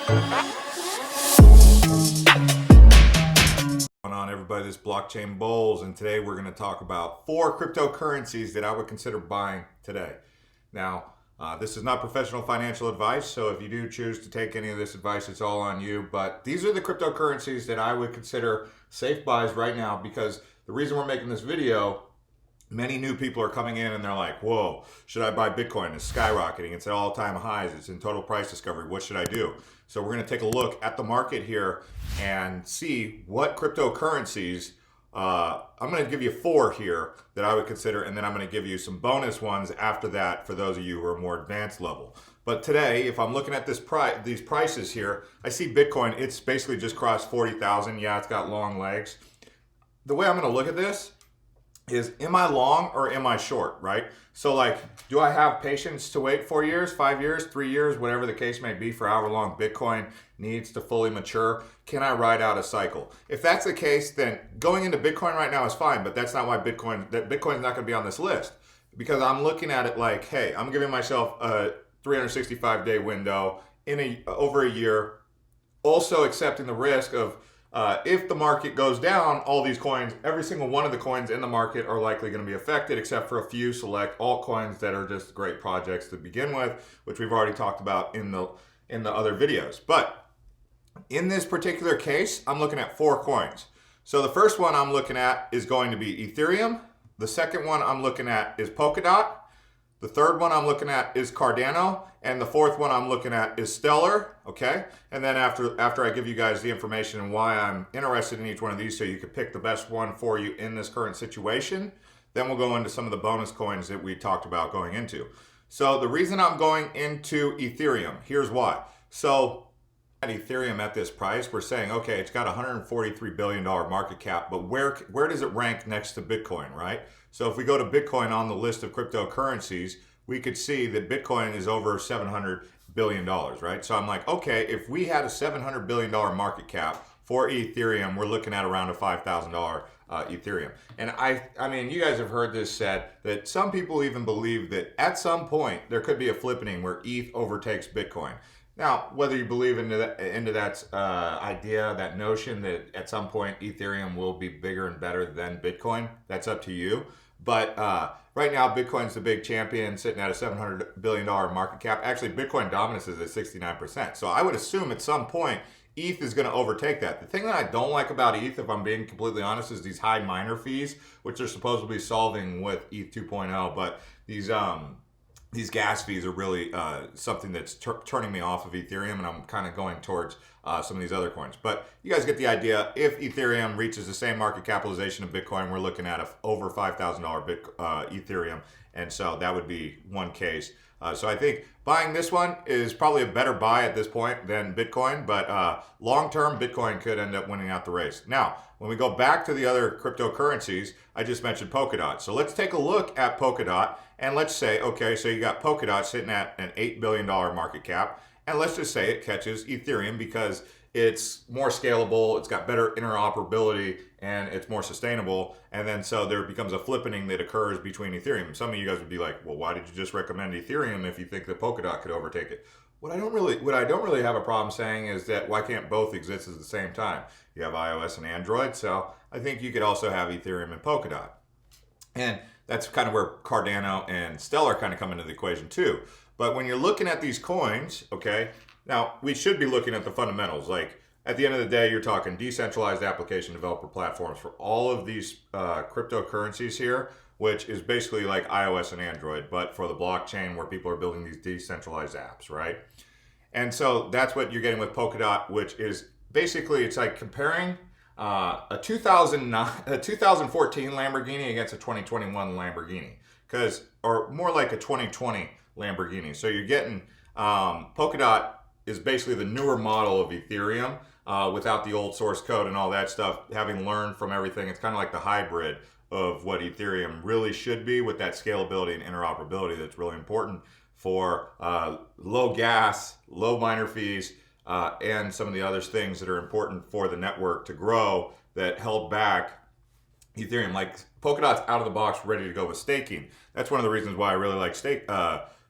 On everybody, this is blockchain Bullz, and today we're going to talk about 4 cryptocurrencies that I would consider buying today. Now, this is not professional financial advice, so if you do choose to take any of this advice, it's all on you. But these are the cryptocurrencies that I would consider safe buys right now, because the reason we're making this video, many new people are coming in and they're like, whoa, should I buy Bitcoin? It's skyrocketing. It's at all-time highs. It's in total price discovery. What should I do? So we're going to take a look at the market here and see what cryptocurrencies, I'm going to give you 4 here that I would consider, and then I'm going to give you some bonus ones after that for those of you who are more advanced level. But today, if I'm looking at these prices here, I see Bitcoin, it's basically just crossed 40,000. Yeah, it's got long legs. The way I'm going to look at this is, am I long or am I short, right? So like, do I have patience to wait 4 years, 5 years, 3 years, whatever the case may be, for however long Bitcoin needs to fully mature? Can I ride out a cycle? If that's the case, then going into Bitcoin right now is fine, but that's not why Bitcoin's not going to be on this list, because I'm looking at it like, hey, I'm giving myself a 365-day window in over a year, also accepting the risk of if the market goes down, all these coins, every single one of the coins in the market are likely going to be affected, except for a few select altcoins that are just great projects to begin with, which we've already talked about in the other videos. But in this particular case, I'm looking at 4 coins. So the first one I'm looking at is going to be Ethereum. The second one I'm looking at is Polkadot. The third one I'm looking at is Cardano, and the fourth one I'm looking at is Stellar, okay? And then after I give you guys the information and why I'm interested in each one of these so you can pick the best one for you in this current situation, then we'll go into some of the bonus coins that we talked about going into. So the reason I'm going into Ethereum, here's why. So at Ethereum at this price, we're saying, okay, it's got a $143 billion market cap, but where does it rank next to Bitcoin, right? So if we go to Bitcoin on the list of cryptocurrencies, we could see that Bitcoin is over $700 billion, right? So I'm like, okay, if we had a $700 billion market cap for Ethereum, we're looking at around a $5,000 Ethereum. And I mean, you guys have heard this said that some people even believe that at some point there could be a flippening where ETH overtakes Bitcoin. Now, whether you believe into that idea, that notion that at some point Ethereum will be bigger and better than Bitcoin, that's up to you. But right now, Bitcoin's the big champion, sitting at a $700 billion market cap. Actually, Bitcoin dominance is at 69%. So I would assume at some point, ETH is going to overtake that. The thing that I don't like about ETH, if I'm being completely honest, is these high miner fees, which are supposedly solving with ETH 2.0. But these gas fees are really something that's turning me off of Ethereum, and I'm kind of going towards some of these other coins. But you guys get the idea. If Ethereum reaches the same market capitalization of Bitcoin, we're looking at over $5,000 Ethereum, and so that would be one case. So I think buying this one is probably a better buy at this point than Bitcoin, but long-term, Bitcoin could end up winning out the race. Now, when we go back to the other cryptocurrencies, I just mentioned Polkadot. So let's take a look at Polkadot, and let's say, okay, so you got Polkadot sitting at an $8 billion market cap, and let's just say it catches Ethereum because it's more scalable, it's got better interoperability, and it's more sustainable. And then so there becomes a flippening that occurs between Ethereum. Some of you guys would be like, well, why did you just recommend Ethereum if you think that Polkadot could overtake it? What I don't really have a problem saying is that why can't both exist at the same time? You have iOS and Android, so I think you could also have Ethereum and Polkadot. And that's kind of where Cardano and Stellar kind of come into the equation too. But when you're looking at these coins, okay, now we should be looking at the fundamentals. Like at the end of the day, you're talking decentralized application developer platforms for all of these cryptocurrencies here, which is basically like iOS and Android, but for the blockchain where people are building these decentralized apps, right? And so that's what you're getting with Polkadot, which is basically, it's like comparing a 2014 Lamborghini against a 2021 Lamborghini, or more like a 2020 Lamborghini. So you're getting Polkadot is basically the newer model of Ethereum without the old source code and all that stuff. Having learned from everything, it's kind of like the hybrid of what Ethereum really should be, with that scalability and interoperability that's really important for low gas, low miner fees, and some of the other things that are important for the network to grow that held back Ethereum. Like Polkadot's out of the box, ready to go with staking. That's one of the reasons why I really like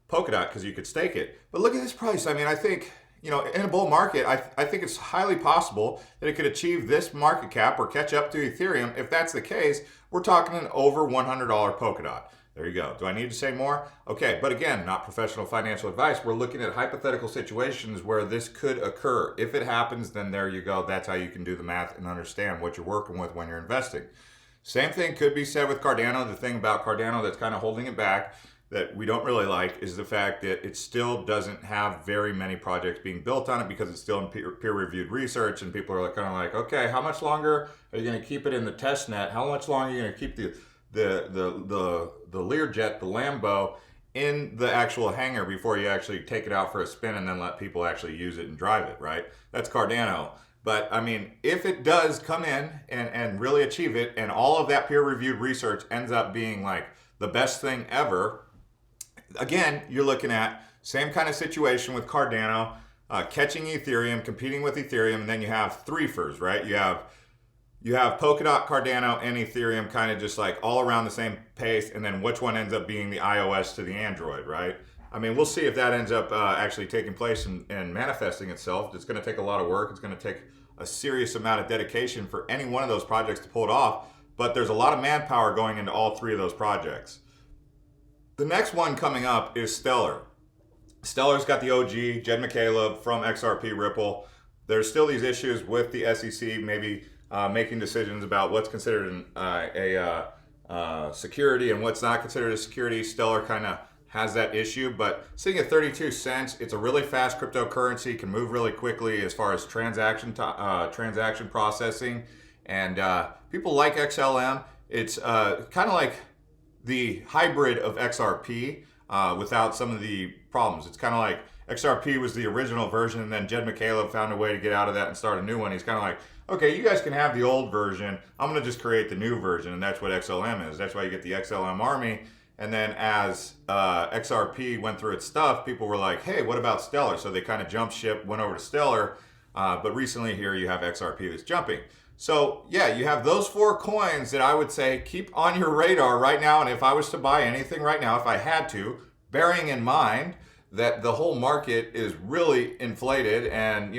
Polkadot, because you could stake it. But look at this price. I mean, I think, in a bull market, I think it's highly possible that it could achieve this market cap or catch up to Ethereum. If that's the case, we're talking an over $100 polka dot. There you go. Do I need to say more? Okay, but again, not professional financial advice. We're looking at hypothetical situations where this could occur. If it happens, then there you go. That's how you can do the math and understand what you're working with when you're investing. Same thing could be said with Cardano. The thing about Cardano that's kind of holding it back that we don't really like is the fact that it still doesn't have very many projects being built on it because it's still in peer-reviewed research, and people are kind of like, okay, how much longer are you going to keep it in the test net? How much longer are you going to keep the Learjet, the Lambo, in the actual hangar before you actually take it out for a spin and then let people actually use it and drive it, right? That's Cardano. But I mean, if it does come in and really achieve it, and all of that peer-reviewed research ends up being like the best thing ever, again, you're looking at same kind of situation with Cardano, catching Ethereum, competing with Ethereum, and then you have threefers, right? You have Polkadot, Cardano, and Ethereum kind of just like all around the same pace, and then which one ends up being the iOS to the Android, right? I mean, we'll see if that ends up actually taking place and manifesting itself. It's going to take a lot of work. It's going to take a serious amount of dedication for any one of those projects to pull it off, but there's a lot of manpower going into all three of those projects. The next one coming up is Stellar. Stellar's got the OG, Jed McCaleb from XRP Ripple. There's still these issues with the SEC maybe making decisions about what's considered a security and what's not considered a security. Stellar kind of has that issue, but sitting at 32 cents, it's a really fast cryptocurrency, can move really quickly as far as transaction processing, and people like XLM. It's kind of like the hybrid of XRP without some of the problems. It's kind of like XRP was the original version, and then Jed McCaleb found a way to get out of that and start a new one. He's kind of like, okay, you guys can have the old version. I'm going to just create the new version, and that's what XLM is. That's why you get the XLM army. And then as XRP went through its stuff, people were like, hey, what about Stellar? So they kind of jumped ship, went over to Stellar. But recently here you have XRP that's jumping. So yeah, you have those four coins that I would say keep on your radar right now. And if I was to buy anything right now, if I had to, bearing in mind that the whole market is really inflated, and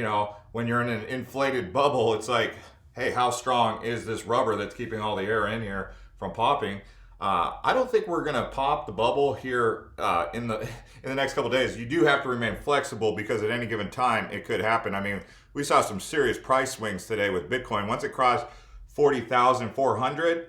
when you're in an inflated bubble, it's like, hey, how strong is this rubber that's keeping all the air in here from popping? I don't think we're gonna pop the bubble here in the next couple of days. You do have to remain flexible because at any given time it could happen. I mean, we saw some serious price swings today with Bitcoin. Once it crossed 40,400,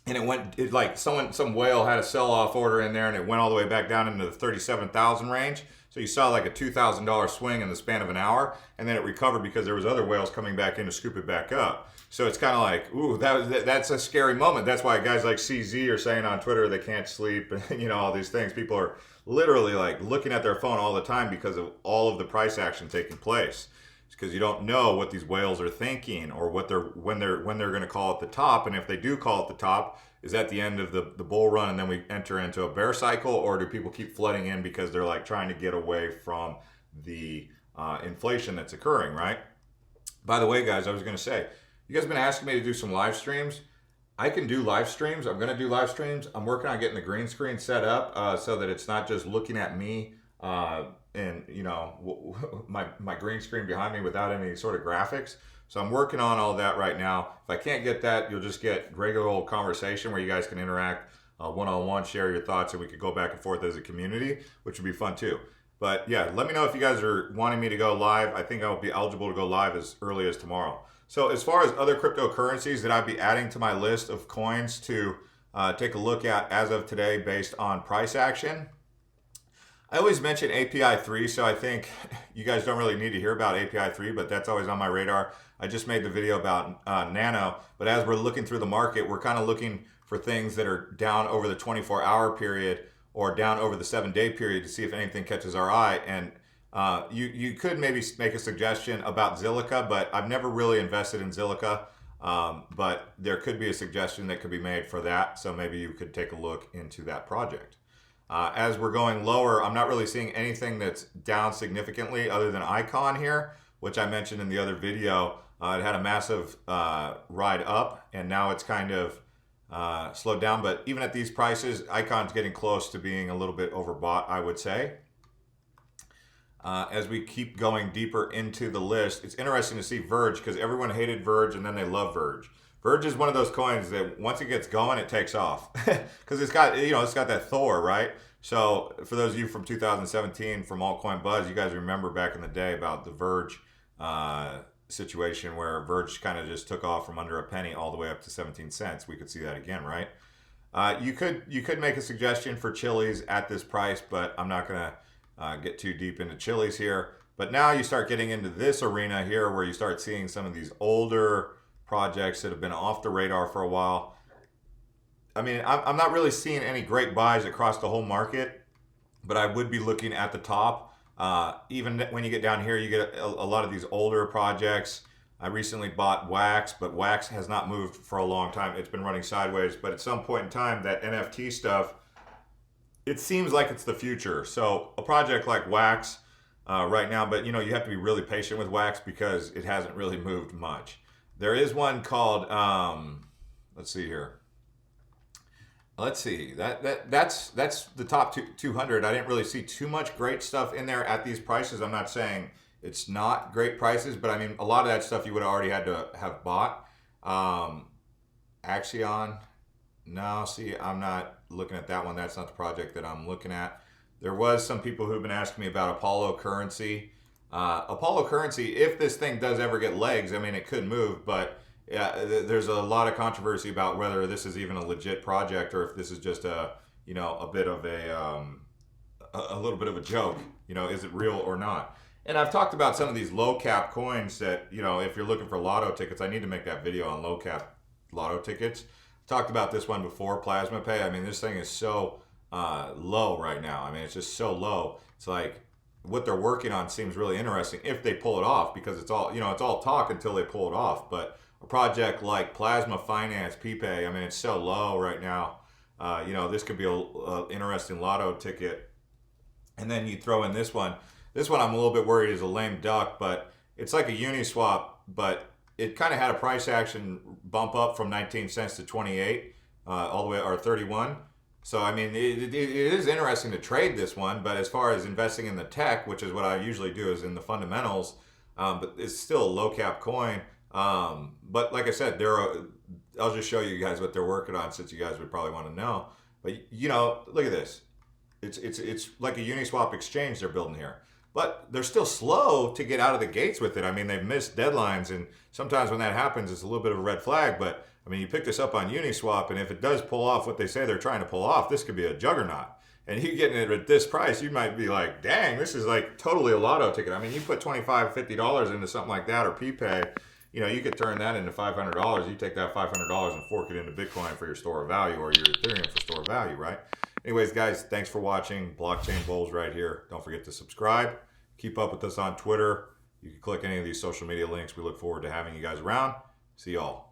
and it like some whale had a sell-off order in there, and it went all the way back down into the 37,000 range. So you saw like a $2,000 swing in the span of an hour, and then it recovered because there was other whales coming back in to scoop it back up. So it's kind of like, ooh, that's a scary moment. That's why guys like CZ are saying on Twitter they can't sleep, and all these things. People are literally like looking at their phone all the time because of all of the price action taking place. It's because you don't know what these whales are thinking or when they're going to call it the top, and if they do call it the top, is that the end of the bull run and then we enter into a bear cycle, or do people keep flooding in because they're like trying to get away from the inflation that's occurring, right? By the way, guys, I was going to say, you guys have been asking me to do some live streams. I can do live streams. I'm going to do live streams. I'm working on getting the green screen set up so that it's not just looking at me and my green screen behind me without any sort of graphics. So I'm working on all that right now. If I can't get that, you'll just get regular old conversation where you guys can interact one-on-one, share your thoughts, and we could go back and forth as a community, which would be fun too. But yeah, let me know if you guys are wanting me to go live. I think I'll be eligible to go live as early as tomorrow. So as far as other cryptocurrencies that I'd be adding to my list of coins to take a look at as of today based on price action, I always mention API 3, so I think you guys don't really need to hear about API 3, but that's always on my radar. I just made the video about Nano, but as we're looking through the market, we're kind of looking for things that are down over the 24-hour period or down over the 7-day period to see if anything catches our eye. And you could maybe make a suggestion about Zilliqa, but I've never really invested in Zilliqa. But there could be a suggestion that could be made for that, so maybe you could take a look into that project. As we're going lower, I'm not really seeing anything that's down significantly other than Icon here, which I mentioned in the other video. It had a massive ride up, and now it's kind of slowed down. But even at these prices, Icon's getting close to being a little bit overbought, I would say. as we keep going deeper into the list. It's interesting to see Verge, because everyone hated Verge and then they love Verge. Verge is one of those coins that once it gets going, it takes off, because it's got that Thor, right? So for those of you from 2017 from Altcoin Buzz, you guys remember back in the day about the Verge situation where Verge kind of just took off from under a penny all the way up to 17 cents. We could see that again, right? You could make a suggestion for Chili's at this price, but I'm not gonna get too deep into Chili's here. But now you start getting into this arena here where you start seeing some of these older projects that have been off the radar for a while. I mean, I'm not really seeing any great buys across the whole market, but I would be looking at the top. Even when you get down here, you get a lot of these older projects. I recently bought Wax, but Wax has not moved for a long time. It's been running sideways, but at some point in time, that NFT stuff, it seems like it's the future. So a project like Wax right now, but you have to be really patient with Wax because it hasn't really moved much. There is one called, let's see here. Let's see, that's the top 200. I didn't really see too much great stuff in there at these prices. I'm not saying it's not great prices, but I mean, a lot of that stuff you would have already had to have bought. Axion, no, see, I'm not looking at that one. That's not the project that I'm looking at. There was some people who've been asking me about Apollo Currency. Apollo Currency, if this thing does ever get legs, I mean, it could move, but yeah, there's a lot of controversy about whether this is even a legit project or if this is just a bit of a little bit of a joke. Is it real or not? And I've talked about some of these low cap coins that, if you're looking for lotto tickets, I need to make that video on low cap lotto tickets. Talked about this one before, Plasma Pay. I mean, this thing is so low right now. I mean, it's just so low. It's like what they're working on seems really interesting if they pull it off, because it's all talk until they pull it off. But a project like Plasma Finance, PPay, I mean, it's so low right now. This could be a interesting lotto ticket. And then you throw in this one. This one I'm a little bit worried is a lame duck, but it's like a Uniswap, but it kind of had a price action bump up from 19 cents to 28, all the way, or 31. So, I mean, it is interesting to trade this one, but as far as investing in the tech, which is what I usually do, is in the fundamentals, but it's still a low cap coin. But like I said, I'll just show you guys what they're working on, since you guys would probably want to know. But look at this. It's like a Uniswap exchange they're building here. But they're still slow to get out of the gates with it. I mean, they've missed deadlines, and sometimes when that happens, it's a little bit of a red flag. But I mean, you pick this up on Uniswap, and if it does pull off what they say they're trying to pull off, this could be a juggernaut. And you getting it at this price, you might be like, dang, this is like totally a lotto ticket. I mean, you put $25, $50 into something like that, or PPay, you could turn that into $500. You take that $500 and fork it into Bitcoin for your store of value, or your Ethereum for store of value, right? Anyways, guys, thanks for watching. Blockchain Bullz right here. Don't forget to subscribe. Keep up with us on Twitter. You can click any of these social media links. We look forward to having you guys around. See y'all.